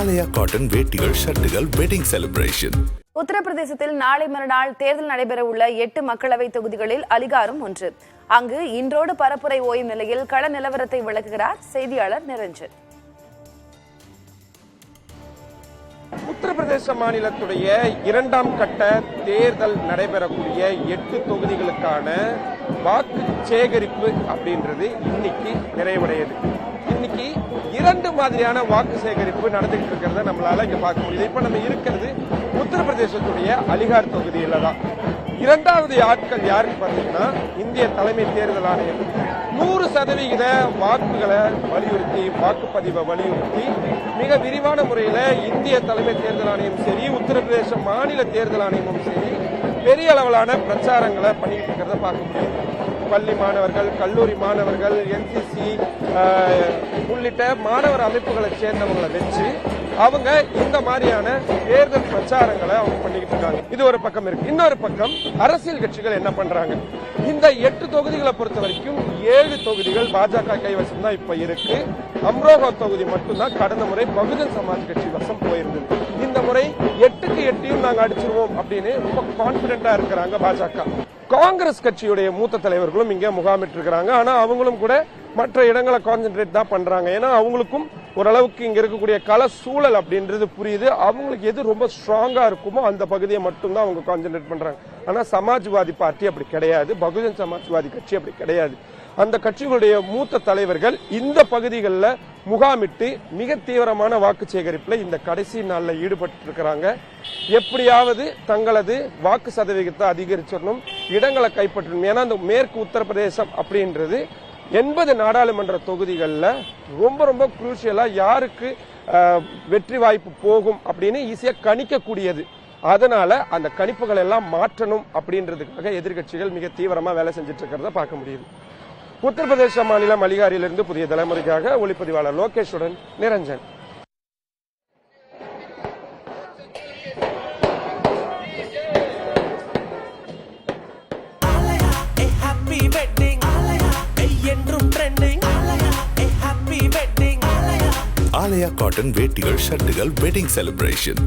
ஆலயா cotton வேட்டிகள் ஷர்ட்டுகள் wedding celebration. உத்தரப்பிரதேசத்தில் நாளை மறுநாள் தேர்தல் நடைபெற உள்ள 8 மக்களவை தொகுதிகளில் அலிகாரும் ஒன்று. அங்கு இன்றோடு பரப்புரை ஓயும் நிலையில் கள நிலவரத்தை விளக்குகிறார் செய்தியாளர் நிரஞ்சன். உத்தரப்பிரதேச மாநிலத்துடைய 2ஆம் கட்ட தேர்தல் நடைபெறக்கூடிய 8 தொகுதிகளுக்கான வாக்கு சேகரிப்பு அப்படின்றது இன்னைக்கு நிறைவடையுது. இன்னைக்கு 2 மாதிரியான வாக்கு சேகரிப்பு நடந்துகிட்டு இருக்கிறத நம்மளால இங்க பார்க்க முடியுது. இப்ப நம்ம இருக்கிறது உத்தரப்பிரதேசத்துடைய அலிகார் தொகுதியில தான். 2வது ஆட்கள் யாருன்னு பாத்தீங்கன்னா இந்திய தலைமை தேர்தல் ஆணையம் 100% வாக்குகளை வலியுறுத்தி வாக்குப்பதிவை வலியுறுத்தி மிக விரிவான முறையில இந்திய தலைமை தேர்தல் ஆணையம் சரி உத்தரப்பிரதேச மாநில தேர்தல் ஆணையமும் சரி பெரிய அளவிலான பிரச்சாரங்களை பண்ணிட்டு இருக்கிறத பார்க்க முடியும். பள்ளி மாணவர்கள், கல்லூரி மாணவர்கள், என்சிசி உள்ளிட்ட மாணவர் அமைப்புகளை சேர்ந்தவங்களை வச்சு அவங்க இந்த மாதிரியான தேர்தல் பிரச்சாரங்களை அவங்க பண்ணிக்கிட்டு இருக்காங்க. இது ஒரு பக்கம் இருக்கு. இன்னொரு பக்கம் அரசியல் கட்சிகள் என்ன பண்றாங்க? இந்த 8 தொகுதிகளை பொறுத்த வரைக்கும் 7 தொகுதிகள் பாஜக கைவசம் தான் இப்ப இருக்கு. அம்ரோகா தொகுதி மட்டும்தான் கடந்த முறை பகுஜன் சமாஜ் கட்சி வசம் போயிருந்தது. இந்த முறை 8க்கு 8 நாங்க அடிச்சிருவோம் அப்படின்னு ரொம்ப கான்பிடென்டா இருக்கிறாங்க பாஜக. காங்கிரஸ் கட்சியுடைய மூத்த தலைவர்களும் இங்க முகாமிட்டு இருக்கிறாங்க. ஆனா அவங்களும் கூட மற்ற இடங்களை கான்சென்ட்ரேட் தான் பண்றாங்க. ஏன்னா அவங்களுக்கும் ஓரளவுக்கு இங்க இருக்கக்கூடிய கள சூழல் அப்படின்றது புரியுது. அவங்களுக்கு எது ரொம்ப ஸ்ட்ராங்கா இருக்குமோ அந்த பகுதியை மட்டும்தான் அவங்க கான்சென்ட்ரேட் பண்றாங்க. ஆனா சமாஜ்வாதி பார்ட்டி அப்படி கிடையாது, பகுஜன் சமாஜ்வாதி கட்சி அப்படி கிடையாது. அந்த கட்சிகளுடைய மூத்த தலைவர்கள் இந்த பகுதிகளில் முகாமிட்டு மிக தீவிரமான வாக்கு சேகரிப்புல இந்த கடைசி நாள்ல ஈடுபட்டு இருக்கிறாங்க. எப்படியாவது தங்களது வாக்கு சதவீதத்தை அதிகரிச்சிடணும், இடங்களை கைப்பற்றணும். ஏன்னா இந்த மேற்கு உத்தரப்பிரதேசம் அப்படின்றது 80 நாடாளுமன்ற தொகுதிகளில் ரொம்ப ரொம்ப குரூஷியலா யாருக்கு வெற்றி வாய்ப்பு போகும் அப்படின்னு ஈஸியா கணிக்கக்கூடியது. அதனால அந்த கணிப்புகள் எல்லாம் மாற்றணும் அப்படின்றதுக்காக எதிர்கட்சிகள் மிக தீவிரமா வேலை செஞ்சுட்டு இருக்கிறத பார்க்க முடியுது. உத்தரப்பிரதேச மாநிலம் அலிகாரிலிருந்து புதிய தலைமுறைக்காக ஒளிப்பதிவாளர் லோகேஷுடன் நிரஞ்சன். ஆலயா காட்டன் வேட்டிகள் ஷர்ட்டுகள் வெட்டிங் செலிப்ரேஷன்.